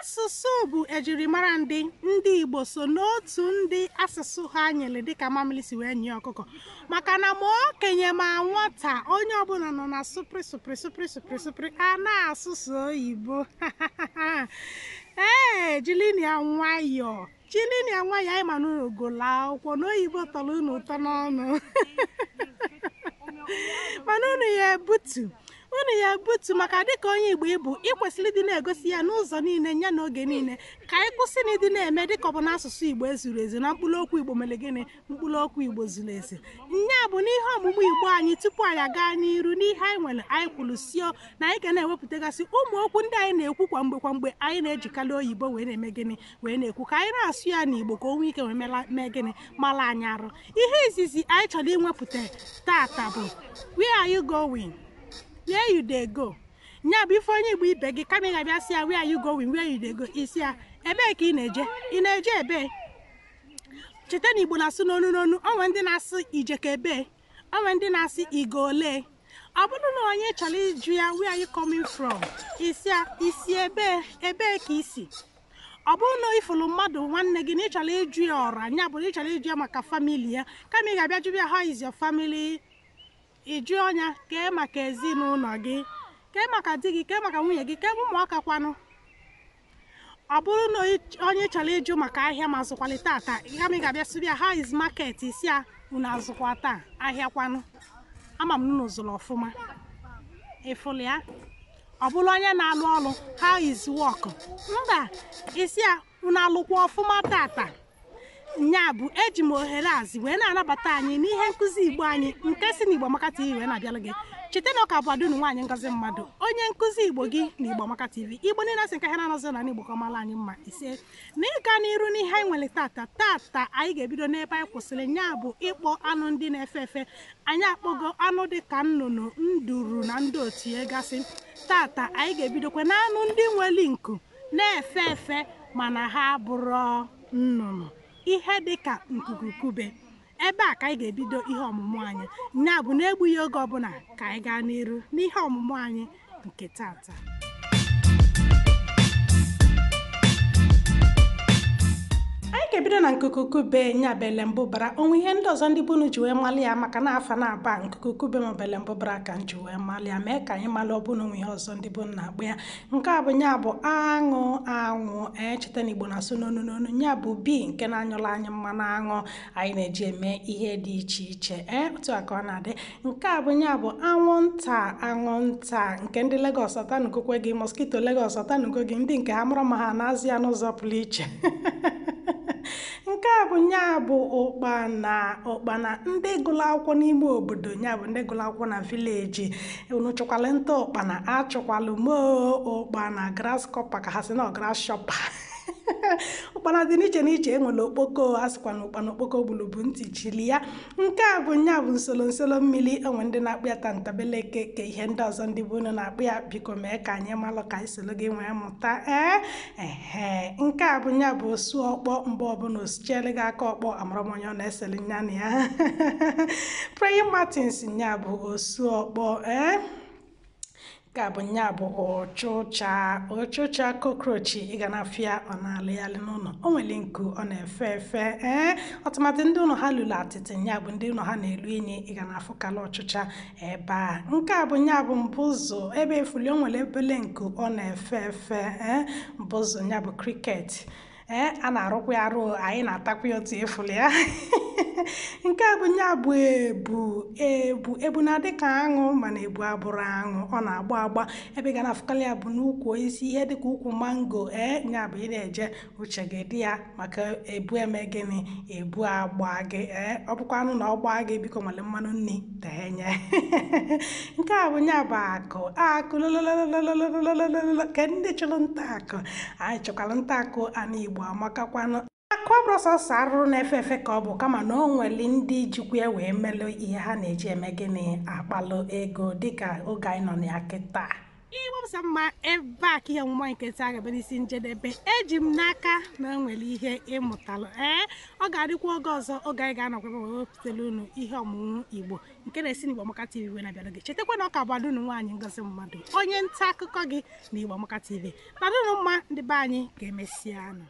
Asụsụ bụ ejirimara ndị Igbo so n'otu ndị asụsụ ha nyere dịka mamịlị si wee nye ọkụkọ maka na ma okenye ma nwata onye ọbụla nọ na supri a na-asụsụ oyibo jilinia nwayọọ anyị ma n'ogolo akwụkwọ n'oyibo tọrọ unu ụtọ n'ọnụ mana unu ya ebutu maka dịka onye Igbo ịbụ ịkwesịrị ịdị na-egosi ya n'ụzọ niile ya n'oge niile ka anyị kwụsị na ịdị na-eme dịka ọ bụ n'asụsụ Igbo ezuru ezu na mkpụrụ okwu Igbo mere gịnị mkpụrụ okwu Igbo zuru ezu nya bụ n'ihe ọmụmụ Igbo anyị tupu anyị aga n'iru n'ihe anyị nwere anyị kwuru sio na anyị ga na-ewepụtagasị ụmụ okwu ndị anyị na-ekwu kwa mgbe anyị na-ejikarị oyibo wee na-eme gịnị wee na-ekwu ka anyị na-asụ ya n'Igbo ka o nwee ike wee mee gịnị mara anyị arụ ihe izizi anyị chọrọ inwepụta tata bụ where are you going? Where you dey go? Nya bụ ife onye Igbo ibe gị kama ị ga-abịa sị ya where are you going? Where you dey go? Isi ya ebee ka ị na-eje? Ị na-eje ebe? Cheta na Igbo na-asụ n'onu onwe ndị na-asụ ijeka ebe onwe ndị na-asị igo ole ọ bụrụ na onye chọrọ ịjụ ya where are you coming from? Isi ya isi ebee ka isi? Ọ bụrụ na ifulu mmadụ nwanne gị na ị chọrọ ịjụ ya ọra nya bụ ị chọrọ ịjụ ya maka famili ya kama ị ga-abịa jụ ya how is your family? Ịjụ ọnya kee maka ezinụlọ gị kee maka di gị kee maka nwunye gị kee ụmụaka kwanụ. Ọ bụrụ na onye chọrọ ịjụ maka ahịa ma azụkwalite ata kama ị ga-abịa sị ya how is market? Isi ya unu azụkwa taa ahịa kwanụ ama m unu zụrụ ọfụma ịfụlụ ya. Ọ bụrụ onye na-alụ ọrụ how is work? Mba, isi ya unu alụkwa ọfụma tata. Nya bụ eji m ohere azị wee na-anabata anyị n'ihe nkụzi Igbo anyị nke si n'Igbo Amaka TV wee na-abịalụ gị. Cheta na ọka bụ adunu nwaanyị Ngozi Mmadụ onye nkụzi Igbo gị na Igbo Amaka TV. Igbo niile asị nke ha na-anọzi na Igbo ka ọmala anyị mma ise na ịga n'iru n'ihe anyị nwere tata anyị ga-ebido n'ebe anyị kwụsịrị nya bụ ịkpọ anụ ndị na-efe efe. Anyị akpọgo anụ dị ka nnụnụ nduru na ndị otu ya gasị. Tata anyị ga-ebidokwa na anụ ndị nwere nku na-efe efe mana ha bụrụ nnụnụ ihe dịka nkukurukube. Ebe a ka anyị ga-ebido ihe ọmụmụ anyị nya bụ na-egbughị oge ọbụla ka anyị gaa n'iru n'ihe ọmụmụ anyị nke tata. Anyị ga-ebido na nkukurukube nya belembụbara onwe ihe ndị ọzọ ndị bunu ji wee mali ya maka na afa na-aba nkukurukube ma belembụbara ka nji wee mali ya mee ka anyị mali ọbụna onwe ihe ọzọ ndị bunu na-akpụ ya nke a bụ nya bụ aṅụ cheta na Igbo na-asụ n'onu nya bụ bi nke na-anyụla anyị mmanụ aṅụ anyị na-eji eme ihe dị iche iche otu a ka ọ na-adị. Nke a bụ nya bụ anwụnta nke ndị Lagos ọtanugokwe gị mosquito Lagos ọtanugo gị ndị nke ha mụrụ ma ha na-azụ ya n'ụzọ pụrụ iche. Nke a bụ nya bụ ụkpana ndị gụrụ akwụkwọ n'ime obodo nya bụ ndị gụrụ akwụkwọ na vileji unu chọkwala nta ụkpana achọkwala ụkpana grasshopper ka ha si na grasshopper ụkpana dị n'iche n'iche enwere okpoko asịkwa na ụkpana okpoko gbulubu ntị chili ya. Nke a bụ nya bụ nsolo mmiri enwe ndị na-akpụ ya tantabeleke ka ihe ndị ọzọ ndị bụ unu na-akpụ ya biko mee ka anyị malụ ka anyị soro gị nwee mụta nke a bụ nya bụ osu ọkpọ mgbe ọbụla osichiere gị aka ọkpọ amara m onye ọ na-eseli nya na ya praying martins nya bụ osu ọkpọ ka bụ nya bụ ọchụcha kokrochi ị ga na-afịa ọ na-alịghalị n'ụlọ o nwere nku ọ na-efe efe ọtụmatụ ndị ụlọ ha lụrụ atịtị nya bụ ndị ụlọ ha na-elu inyi ị ga na-afụkala ọchụcha ebe a. Nke a bụ nya bụ mbụzụ ebe efuli o nwere ebele nku ọ na-efe efe mbụzụ nya bụ cricket a na-arụkwa ya arụ anyị na-atakwa ya otu efuli ya. Nke a bụ nya bụ ebu na-adị ka aṅụ mana ebu abụrụ aṅụ ọ na-agba ebe ga na-afụkala ya bụ n'ukwu isi ihe dịka ukwu mango nya bụ ị na-eje uche gị dị ya maka ebu eme gịnị ebu agba gị ọ bụkwa anụ na ọgba gị biko nwere mmanụ nri tenye. Nke a bụ nya bụ akụ ka ndị chọrọ nta akụ anyị chọkwara nta akụ ana Igbo amakakwanụ. Akụ abụrụ sọsọ arụrụ na-efe efe ka ọ bụ kama na o nwere ndị jikwa ya wee melụ ihe ha na-eji eme gịnị akpalụ ego dịka oge anyị nọ na ya kịta Igbo m mma ebe a ka ihe omume nke taa ga-ebe n'isi njedebe. Eji m n'aka na o nwere ihe ịmụtalụ ọ ga-adịkwa oge ọzọ oge anyị ga-anọkwa wee wepụtara unu ihe ọmụmụ Igbo nke na-esi n'Igbo Amaka TV wee na-abịara gị. Chetakwa na ọ ka bụ unu nwaanyị Ngozi Mmadụ, onye nta akụkọ gị na Igbo Amaka TV. Na dịnụ mma, ndị be anyị ga-emesịa anụ.